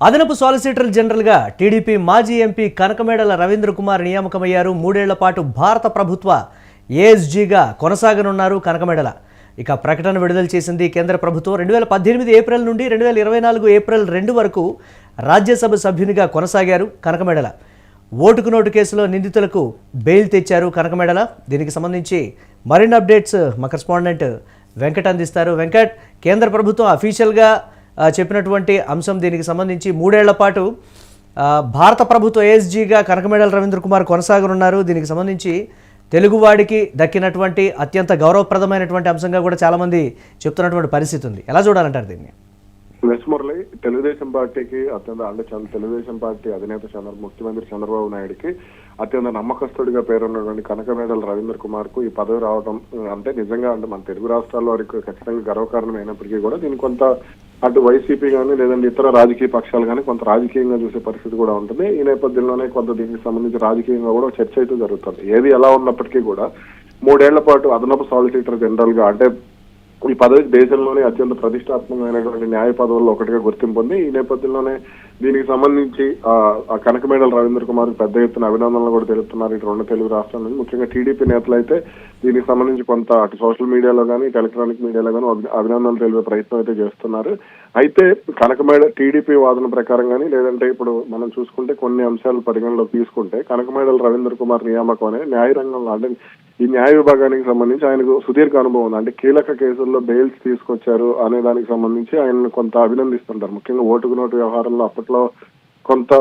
అదనపు సాలిసిటర్ జనరల్గా టీడీపీ మాజీ ఎంపీ కనకమేడల రవీంద్ర కుమార్ నియామకమయ్యారు. 3 ఏళ్ల పాటు భారత ప్రభుత్వ ఏఎస్జీగా కొనసాగనున్నారు కనకమేడల. ఇక ప్రకటన విడుదల చేసింది కేంద్ర ప్రభుత్వం. 2018 ఏప్రిల్ నుండి 2024 ఏప్రిల్ 2 వరకు రాజ్యసభ సభ్యునిగా కొనసాగారు కనకమేడల. ఓటుకు నోటు కేసులో నిందితులకు బెయిల్ తెచ్చారు కనకమేడల. దీనికి సంబంధించి మరిన్ని అప్డేట్స్ మా కరెస్పాండెంట్ వెంకట్ అందిస్తారు. వెంకట్, కేంద్ర ప్రభుత్వం అఫీషియల్గా చెప్పినటువంటి అంశం దీనికి సంబంధించి 3 ఏళ్ల పాటు భారత ప్రభుత్వ ఏఎస్జీగా కనకమేడల రవీంద్ర కుమార్ కొనసాగనున్నారు. దీనికి సంబంధించి తెలుగువాడికి దక్కినటువంటి అత్యంత గౌరవప్రదమైనటువంటి అంశంగా కూడా చాలామంది చెప్తున్నటువంటి పరిస్థితి ఉంది. ఎలా చూడాలంటారు దీన్ని? మురళి, తెలుగుదేశం పార్టీకి తెలుగుదేశం పార్టీ అధినేత ముఖ్యమంత్రి చంద్రబాబు నాయుడుకి అత్యంత నమ్మకస్తుడిగా పేరున్నటువంటి కనకమేడల రవీంద్ర కుమార్ కు ఈ పదవి రావడం అంటే నిజంగా మన తెలుగు రాష్ట్రాల్లో వారికి ఖచ్చితంగా గర్వకారణం అయినప్పటికీ కూడా దీని కొంత అటు వైసీపీ కానీ లేదంటే ఇతర రాజకీయ పక్షాలు కానీ కొంత రాజకీయంగా చూసే పరిస్థితి కూడా ఉంటుంది. ఈ నేపథ్యంలోనే కొంత దీనికి సంబంధించి రాజకీయంగా కూడా చర్చ అయితే జరుగుతుంది. ఏది ఎలా ఉన్నప్పటికీ కూడా 3 ఏళ్ల పాటు అదనపు సాలిసిటర్ జనరల్ గా అంటే ఈ పదవి దేశంలోనే అత్యంత ప్రతిష్టాత్మకమైనటువంటి న్యాయ పదవుల్లో ఒకటిగా గుర్తింపు ఉంది. ఈ నేపథ్యంలోనే దీనికి సంబంధించి ఆ కనకమేడల రవీంద్ర కుమార్ పెద్ద ఎత్తున అభినందనలు కూడా తెలుపుతున్నారు ఇటు 2 తెలుగు రాష్ట్రాల నుంచి. ముఖ్యంగా టీడీపీ నేతలు అయితే దీనికి సంబంధించి కొంత అటు సోషల్ మీడియాలో కానీ ఇటు ఎలక్ట్రానిక్ మీడియాలో కానీ అభినందనలు తెలిపే ప్రయత్నం అయితే చేస్తున్నారు. అయితే కనకమేడ టీడీపీ వాదన ప్రకారం కానీ లేదంటే ఇప్పుడు మనం చూసుకుంటే కొన్ని అంశాలు పరిగణలోకి తీసుకుంటే కనకమేడల రవీంద్ర కుమార్ నియామకం అనేది న్యాయ రంగంలో అంటే ఈ న్యాయ విభాగానికి సంబంధించి ఆయనకు సుదీర్ఘ అనుభవం ఉంది. అంటే కీలక కేసుల్లో బెయిల్స్ తీసుకొచ్చారు అనే దానికి సంబంధించి ఆయన కొంత అభినందిస్తుంటారు. ముఖ్యంగా ఓటుకు నోటు వ్యవహారంలో అప్పట్లో కొంత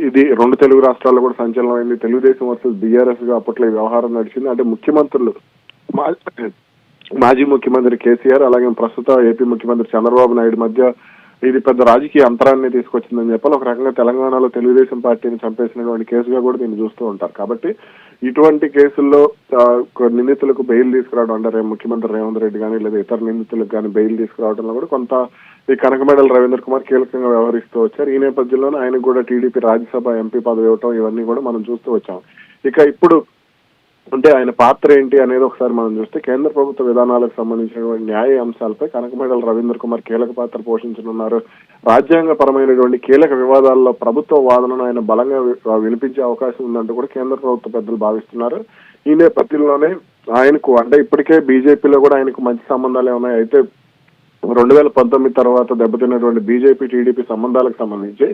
ఇది 2 తెలుగు రాష్ట్రాల్లో కూడా సంచలనం అయింది. తెలుగుదేశం వర్సెస్ బీఆర్ఎస్ గా అప్పట్లో ఈ వ్యవహారం నడిచింది. అంటే ముఖ్యమంత్రులు మాజీ ముఖ్యమంత్రి కేసీఆర్ అలాగే ప్రస్తుత ఏపీ ముఖ్యమంత్రి చంద్రబాబు నాయుడు మధ్య ఇది పెద్ద రాజకీయ అంతరాన్ని తీసుకొచ్చిందని చెప్పాలి. ఒక రకంగా తెలంగాణలో తెలుగుదేశం పార్టీని చంపేసినటువంటి కేసుగా కూడా దీన్ని చూస్తూ ఉంటారు. కాబట్టి ఇటువంటి కేసుల్లో నిందితులకు బెయిల్ తీసుకురావడం అంటే ముఖ్యమంత్రి రేవంత్ రెడ్డి కానీ లేదా ఇతర నిందితులకు కానీ బెయిల్ తీసుకురావడంలో కూడా కొంత ఈ కనకమేడల రవీంద్ర కుమార్ కీలకంగా వ్యవహరిస్తూ వచ్చారు. ఈ నేపథ్యంలోనే ఆయనకు కూడా టీడీపీ రాజ్యసభ ఎంపీ పదవి ఇవ్వటం ఇవన్నీ కూడా మనం చూస్తూ వచ్చాం. ఇక ఇప్పుడు అంటే ఆయన పాత్ర ఏంటి అనేది ఒకసారి మనం చూస్తే కేంద్ర ప్రభుత్వ విధానాలకు సంబంధించినటువంటి న్యాయ అంశాలపై కనకమేడల రవీంద్ర కుమార్ కీలక పాత్ర పోషించనున్నారు. రాజ్యాంగ పరమైనటువంటి కీలక వివాదాల్లో ప్రభుత్వ వాదనను ఆయన బలంగా వినిపించే అవకాశం ఉందంటూ కూడా కేంద్ర ప్రభుత్వ పెద్దలు భావిస్తున్నారు. ఈ నేపథ్యంలోనే ఆయనకు అంటే ఇప్పటికే బీజేపీలో కూడా ఆయనకు మంచి సంబంధాలే ఉన్నాయి. అయితే 2019 తర్వాత దెబ్బతిన్నటువంటి బీజేపీ టీడీపీ సంబంధాలకు సంబంధించి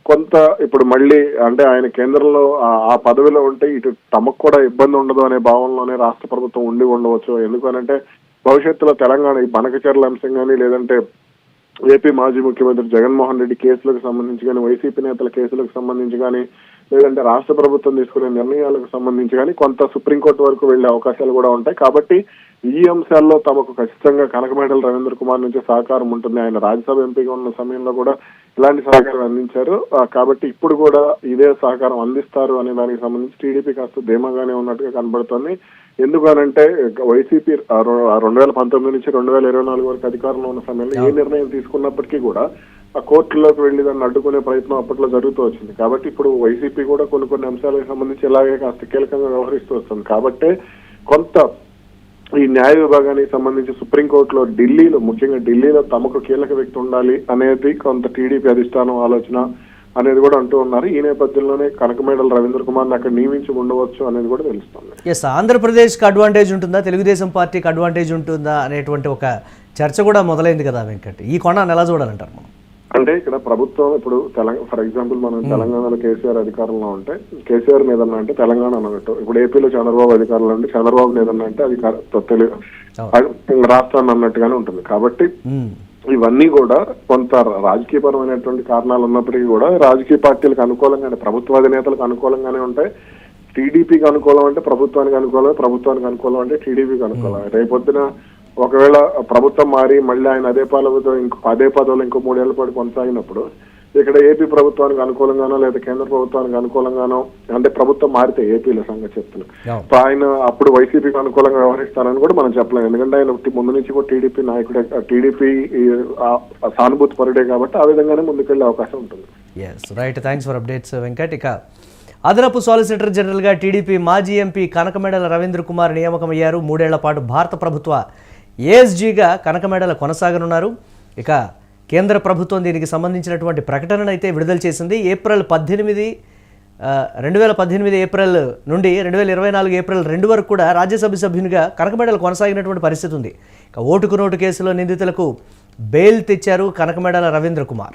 కొంత ఇప్పుడు మళ్ళీ అంటే ఆయన కేంద్రంలో ఆ పదవిలో ఉంటే ఇటు తమకు కూడా ఇబ్బంది ఉండదు అనే భావనలోనే రాష్ట్ర ప్రభుత్వం ఉండి ఉండవచ్చు. ఎందుకనంటే భవిష్యత్తులో తెలంగాణ ఈ బనకచర్ల అంశం కానీ లేదంటే ఏపీ మాజీ ముఖ్యమంత్రి జగన్మోహన్ రెడ్డి కేసులకు సంబంధించి కానీ వైసీపీ నేతల కేసులకు సంబంధించి కానీ లేదంటే రాష్ట్ర ప్రభుత్వం తీసుకునే నిర్ణయాలకు సంబంధించి కానీ కొంత సుప్రీంకోర్టు వరకు వెళ్లే అవకాశాలు కూడా ఉంటాయి. కాబట్టి ఈ అంశాల్లో తమకు ఖచ్చితంగా కనకమేడల రవీంద్ర కుమార్ నుంచి సహకారం ఉంటుంది. ఆయన రాజ్యసభ ఎంపీగా ఉన్న సమయంలో కూడా ఇలాంటి సహకారం అందించారు. కాబట్టి ఇప్పుడు కూడా ఇదే సహకారం అందిస్తారు అనే దానికి సంబంధించి టీడీపీ కాస్త ధీమాగానే ఉన్నట్టుగా కనబడుతోంది. ఎందుకనంటే వైసీపీ 2019 నుంచి 2024 వరకు అధికారంలో ఉన్న సమయంలో ఏ నిర్ణయం తీసుకున్నప్పటికీ కూడా ఆ కోర్టులోకి వెళ్లి దాన్ని అడ్డుకునే ప్రయత్నం అప్పట్లో జరుగుతూ వచ్చింది. కాబట్టి ఇప్పుడు వైసీపీ కూడా కొన్ని అంశాలకు సంబంధించి ఇలాగే కాస్త కీలకంగా వ్యవహరిస్తూ వస్తుంది. కాబట్టి కొంత ఈ న్యాయ విభాగానికి సంబంధించి సుప్రీంకోర్టులో ముఖ్యంగా ఢిల్లీలో తమకు కీలక వ్యక్తి ఉండాలి అనేది కొంత టీడీపీ అధిష్టానం ఆలోచన అనేది కూడా అంటూ ఉన్నారు. ఈ నేపథ్యంలోనే కనకమేడల రవీంద్ర కుమార్ అక్కడ నియమించి ఉండవచ్చు అనేది కూడా తెలుస్తుంది. ఎస్, ఆంధ్రప్రదేశ్కి అడ్వాంటేజ్ ఉంటుందా, తెలుగుదేశం పార్టీకి అడ్వాంటేజ్ ఉంటుందా అనేటువంటి ఒక చర్చ కూడా మొదలైంది కదా వెంకట్. ఈ కొనాన్ని ఎలా చూడాలంటారు మనం? అంటే ఇక్కడ ప్రభుత్వం ఇప్పుడు ఫర్ ఎగ్జాంపుల్ మనం తెలంగాణలో కేసీఆర్ అధికారంలో ఉంటే కేసీఆర్ ఏదన్నా అంటే తెలంగాణ అన్నట్టు, ఇప్పుడు ఏపీలో చంద్రబాబు అధికారంలో అంటే చంద్రబాబు ఏదన్నా అంటే అది రాష్ట్రాన్ని అన్నట్టుగానే ఉంటుంది. కాబట్టి ఇవన్నీ కూడా కొంత రాజకీయపరమైనటువంటి కారణాలు ఉన్నప్పటికీ కూడా రాజకీయ పార్టీలకు అనుకూలంగానే ప్రభుత్వాధినేతలకు అనుకూలంగానే ఉంటాయి. టీడీపీకి అనుకూలం అంటే ప్రభుత్వానికి అనుకూలం, ప్రభుత్వానికి అనుకూలం అంటే టీడీపీకి అనుకూలం. రేపొద్దున ఒకవేళ ప్రభుత్వం మారి మళ్ళీ ఆయన అదే పదవిలో ఇంకో 3 ఏళ్ల పాటు కొనసాగినప్పుడు ఇక్కడ ఏపీ ప్రభుత్వానికి అనుకూలంగానో లేదా కేంద్ర ప్రభుత్వానికి అనుకూలంగానో అంటే ప్రభుత్వం మారితే ఏపీలో సంగతి చెప్తున్నాం ఆయన అప్పుడు వైసీపీకి అనుకూలంగా వ్యవహరిస్తారని కూడా మనం చెప్పలేం. ఎందుకంటే ఆయన ముందు నుంచి కూడా టీడీపీ నాయకుడే, టీడీపీ సానుభూతి పరుడే కాబట్టి ఆ విధంగానే ముందుకెళ్లే అవకాశం ఉంటుంది. Right, thanks for updates Venkat. ఇక అదనపు సాలిసిటర్ జనరల్గా టీడీపీ మాజీ ఎంపీ కనకమేడల రవీంద్ర కుమార్ నియామకమయ్యారు. 3 ఏళ్ల పాటు భారత ప్రభుత్వ ఏఎస్జీగా కనకమేడల కొనసాగనున్నారు. ఇక కేంద్ర ప్రభుత్వం దీనికి సంబంధించినటువంటి ప్రకటనను అయితే విడుదల చేసింది. ఏప్రిల్ 18 2018 ఏప్రిల్ నుండి 2024 ఏప్రిల్ 2 వరకు కూడా రాజ్యసభ సభ్యునిగా కనకమేడల కొనసాగినటువంటి పరిస్థితి ఉంది. ఇక ఓటుకు నోటు కేసులో నిందితులకు బెయిల్ తెచ్చారు కనకమేడల రవీంద్ర కుమార్.